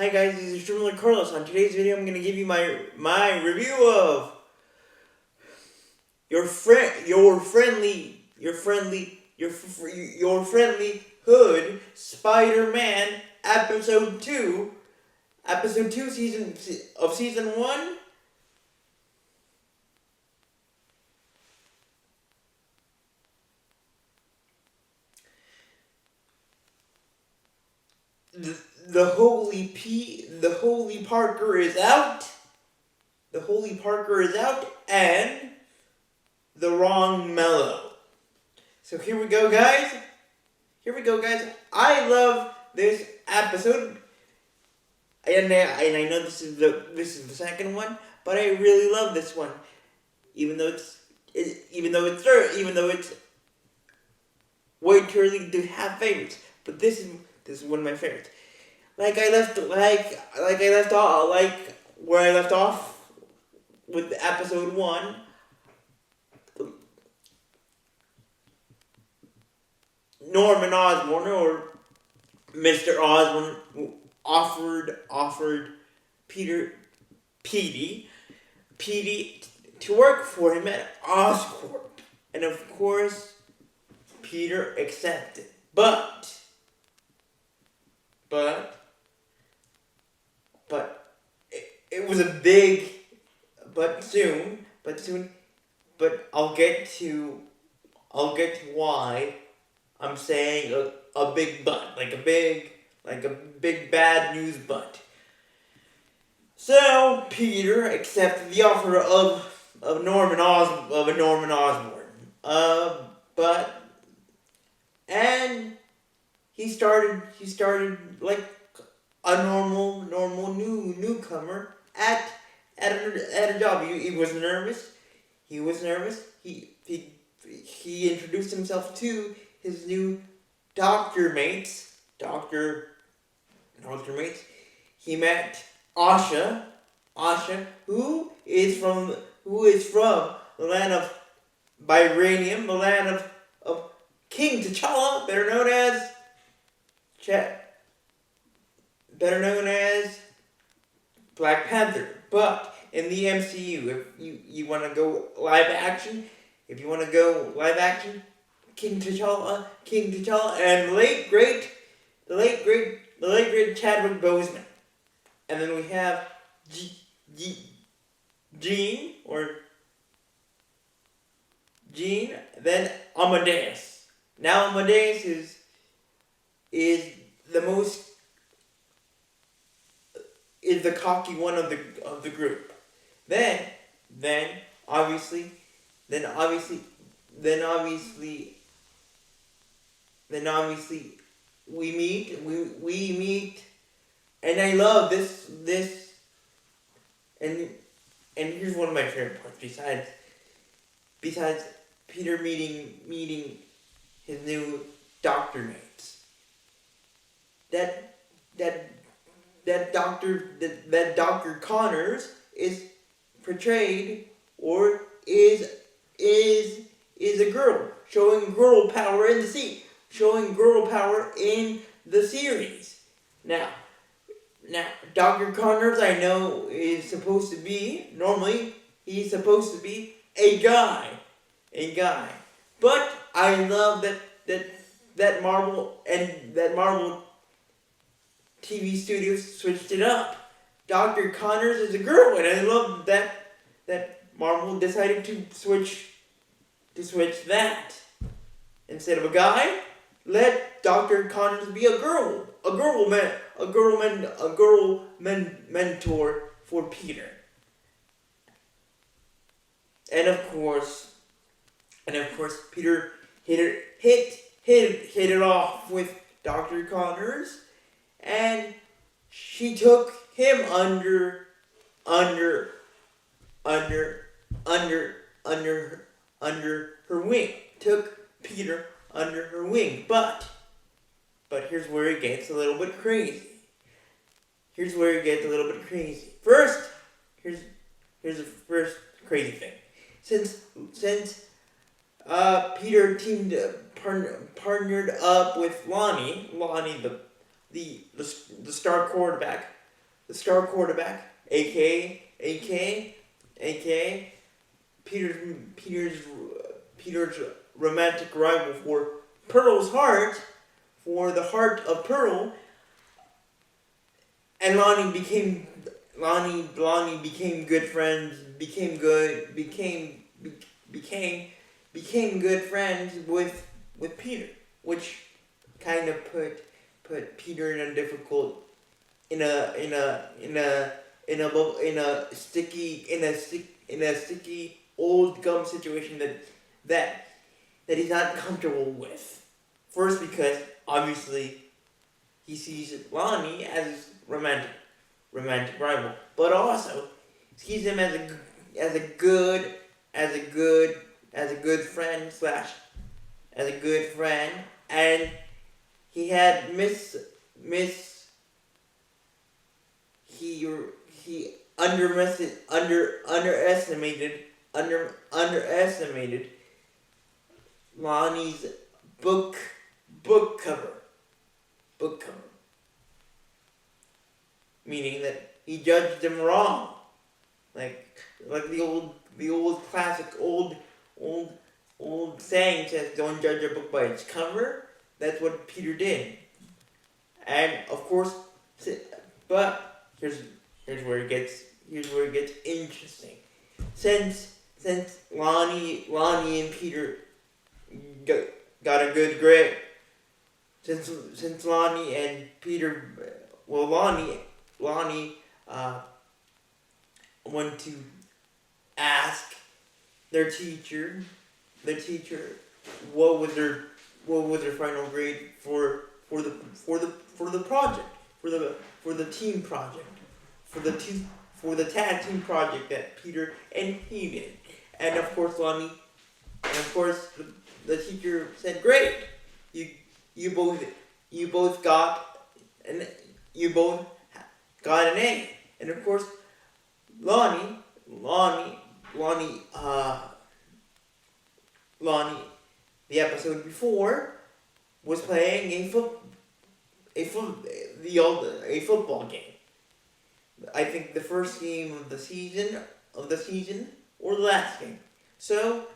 Hi guys, this is Streamer Carlos. On today's video, I'm gonna give you my review of your friendly hood Spider-Man episode 2, season 1. The Holy Parker is out. The Holy Parker is out, and the wrong mellow. So here we go, guys. I love this episode, and I know this is the second one, but I really love this one, even though it's way too early to have favorites. But this is one of my favorites. Where I left off with episode 1. Norman Osborn, or Mr. Osborn, who offered Petey to work for him at Oscorp, and of course Peter accepted. But it was a big but I'll get to why I'm saying a big but, like a big bad news but. So Peter accepted the offer of Norman Osborn. And he started like a normal newcomer at a job. He was nervous. He introduced himself to his new doctor mates. He met Asha, who is from the land of Vibranium, the land of King T'Challa, better known as Black Panther. But in the MCU, if you want to go live action, King T'Challa, and the late great Chadwick Boseman. And then we have Jean, then Amadeus. Now Amadeus is the cocky one of the group. Then obviously we meet, and I love this and here's one of my favorite parts besides Peter meeting his new doctor mates. That Dr. Connors is portrayed, or is a girl, showing girl power in the series. Now Dr. Connors, I know, he's supposed to be a guy. But I love that Marvel TV Studios switched it up. Dr. Connors is a girl, and I love that Marvel decided to switch that. Instead of a guy, let Dr. Connors be a girl mentor for Peter. And of course, Peter hit it off with Dr. Connors, and she took him under her wing. Took Peter under her wing. But here's where it gets a little bit crazy. First, here's the first crazy thing. Since Peter partnered up with Lonnie, the star quarterback the star quarterback, aka Peter's romantic rival for Pearl's heart, for the heart of Pearl, and Lonnie became good friends, became good friends with Peter, which kind of put Peter in a difficult, in a sticky old gum situation that he's not comfortable with. First, because obviously he sees Lonnie as his romantic rival, but also sees him as a good friend and he had underestimated Lonnie's book cover, meaning that he judged him wrong, like the old classic old saying says, "Don't judge a book by its cover." That's what Peter did, and of course, but here's where it gets interesting. Since Lonnie and Peter got a good grade, since Lonnie and Peter, well, Lonnie went to ask their teacher what was their final grade for the project, for the team project, for the tag team project that Peter and he did. And of course the teacher said, "Great, you both got an A." And of course Lonnie, the episode before, was playing a football game. I think the first game of the season or the last game. So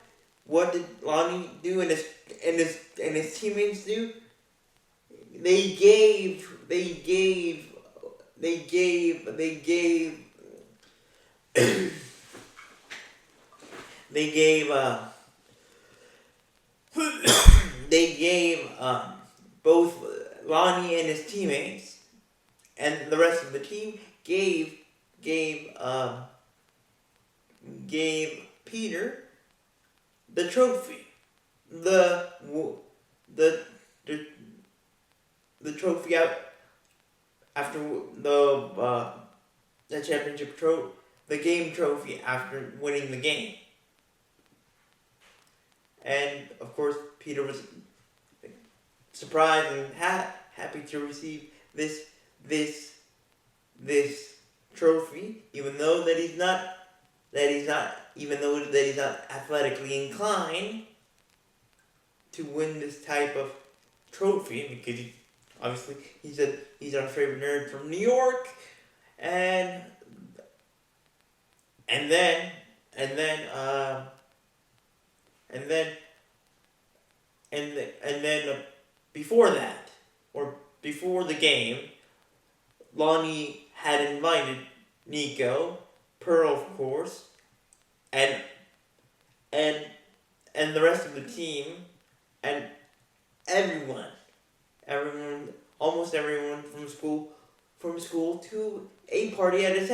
what did Lonnie do and his teammates do? They gave both Lonnie and his teammates and the rest of the team gave Peter the trophy, the trophy out after the championship trophy, the game trophy after winning the game. And of course Peter was surprised and happy to receive this trophy, even though he's not athletically inclined to win this type of trophy, because he's our favorite nerd from New York, and then before that, or before the game, Lonnie had invited Nico, Pearl, of course, and the rest of the team, and everyone, almost everyone from school to a party at his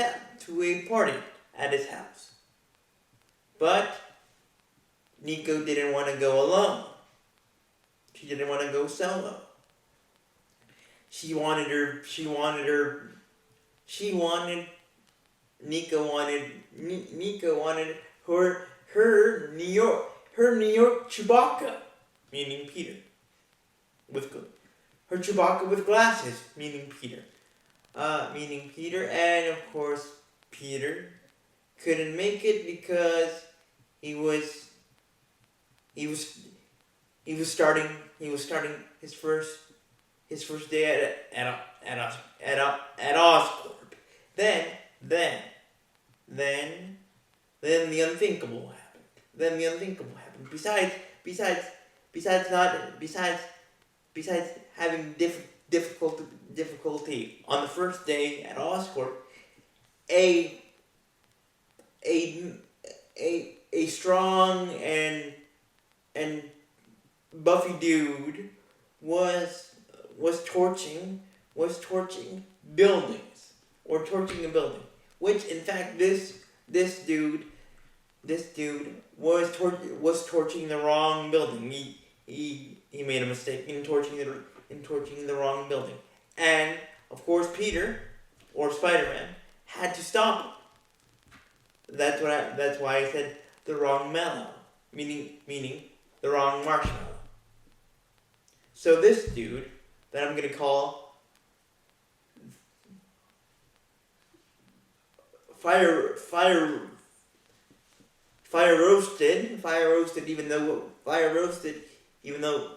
house. But Nico didn't want to go alone. She didn't want to go solo. Nico wanted her New York Chewbacca, meaning Peter, her Chewbacca with glasses, meaning Peter, and of course Peter couldn't make it because he was starting his first day at Oscorp. then, then, then the unthinkable happened. Then the unthinkable happened. Besides having difficulty on the first day at Oscorp, a strong and buffy dude was torching buildings, or torching a building, which in fact this dude was torching the wrong building. He made a mistake in torching the wrong building, and of course Peter, or Spider-Man, had to stop him. That's why I said the wrong mellow, meaning the wrong marshmallow. So this dude that I'm gonna call fire roasted, even though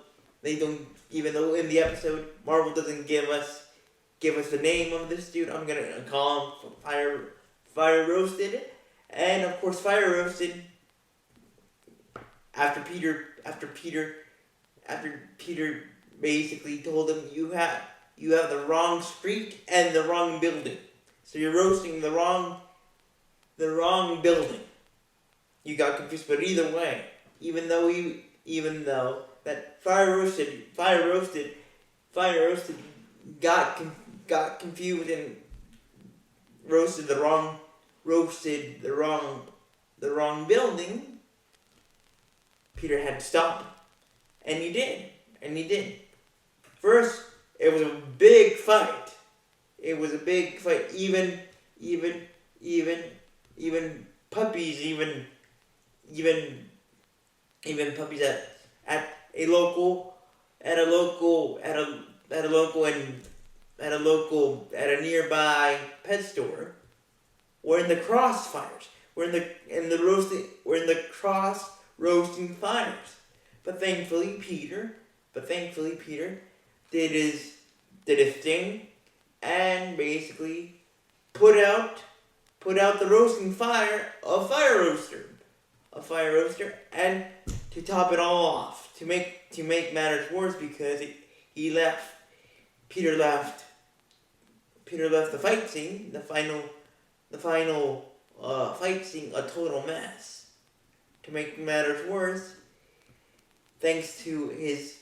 in the episode Marvel doesn't give us the name of this dude, I'm gonna call him fire roasted. And of course, fire roasted, after Peter basically told him, you have the wrong street and the wrong building, so you're roasting the wrong building. You got confused, but either way, even though that fire roasted got confused and roasted the wrong building, Peter had to stop him. And he did. First, it was a big fight. Even puppies, even puppies at a nearby pet store were in the crossfires. We're in the cross roasting fires. But thankfully Peter did his thing and basically put out the roasting fire of fire roaster, and to top it all off, to make matters worse, because Peter left the fight scene, the final fight scene, a total mess. To make matters worse, thanks to his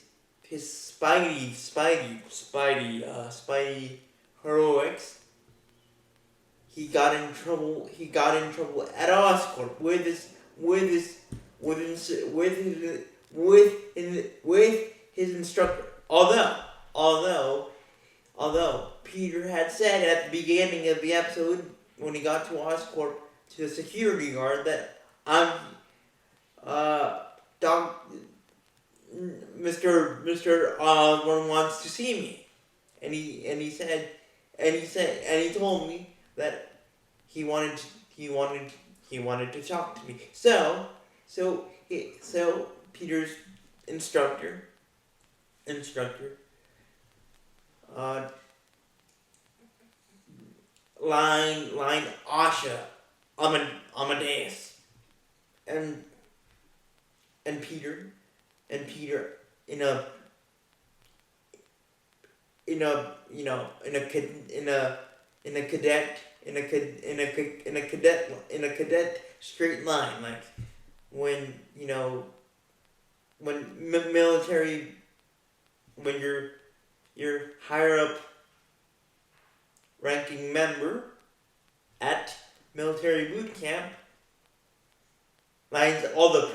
Spidey heroics, he got in trouble at Oscorp with his instructor. Although Peter had said at the beginning of the episode, when he got to Oscorp, to the security guard, that Mr. Osborn wants to see me, and he told me that he wanted to talk to me. So Peter's instructor, line Asha Amadeus, and Peter in a cadet straight line, like when military, when you're higher up ranking member at military boot camp, lines all the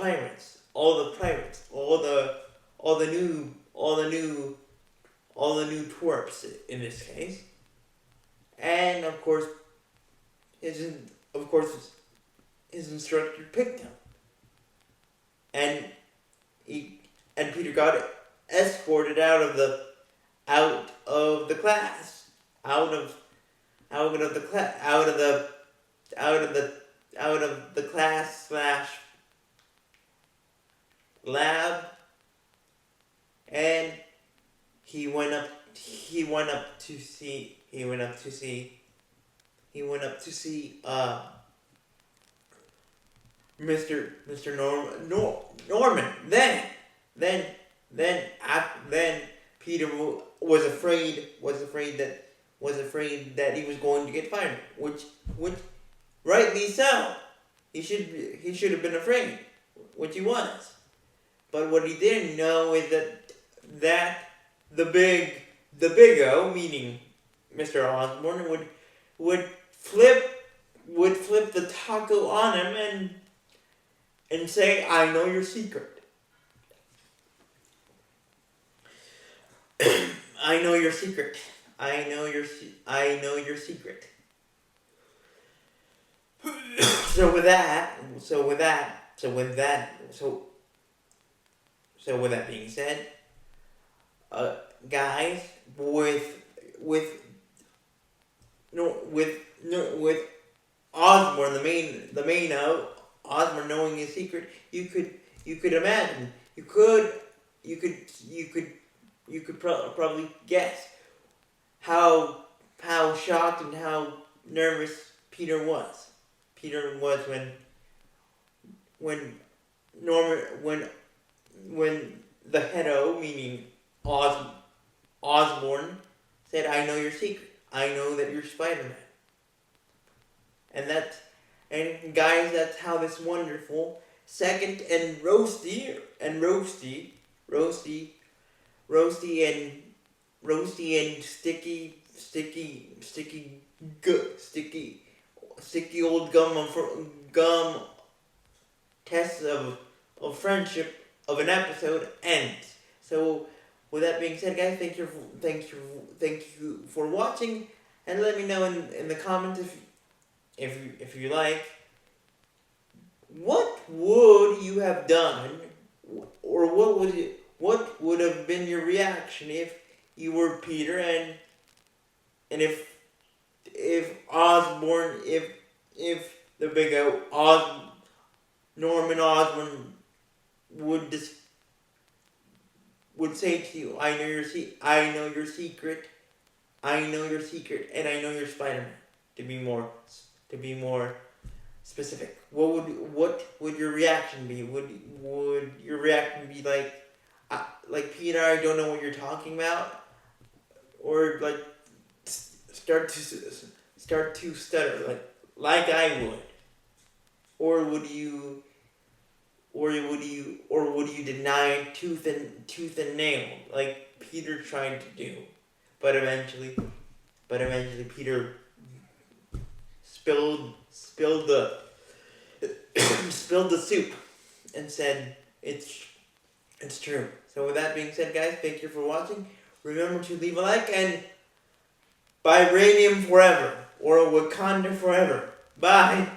new twerps in this case, and of course his instructor picked him, and Peter got escorted out of the class, out of the class / lab, and he went up to see he went up to see Mr. Norman. Then Peter was afraid that he was going to get fired, which rightly so. He should have been afraid, which he was. But what he didn't know is that the big-o, meaning Mr. Osborn, would flip the taco on him and say, "I know your secret. I know your secret. I know your secret." So with that being said, guys, with Osborn, the main Osborn knowing his secret, you could imagine, you could probably guess how shocked and how nervous Peter was. Peter was when the head-o, meaning Osborn, said, "I know your secret. I know that you're Spider-Man." And guys, that's how this wonderful second and roasty and sticky old gum test of friendship of an episode ends. So with that being said, guys, thank you for watching, and let me know in the comments if you like, what would you have done, or what would have been your reaction if you were Peter, and if Osborn, if the big Norman Osborn would say to you, I know your secret, and I know you're Spider-Man. To be more specific, what would your reaction be? Would your reaction be like Peter, I don't know what you're talking about, or like start to stutter like I would, or would you deny tooth and nail like Peter tried to do, but eventually Peter spilled the soup and said it's true. So with that being said, guys, thank you for watching. Remember to leave a like, and Vibranium forever, or Wakanda forever. Bye.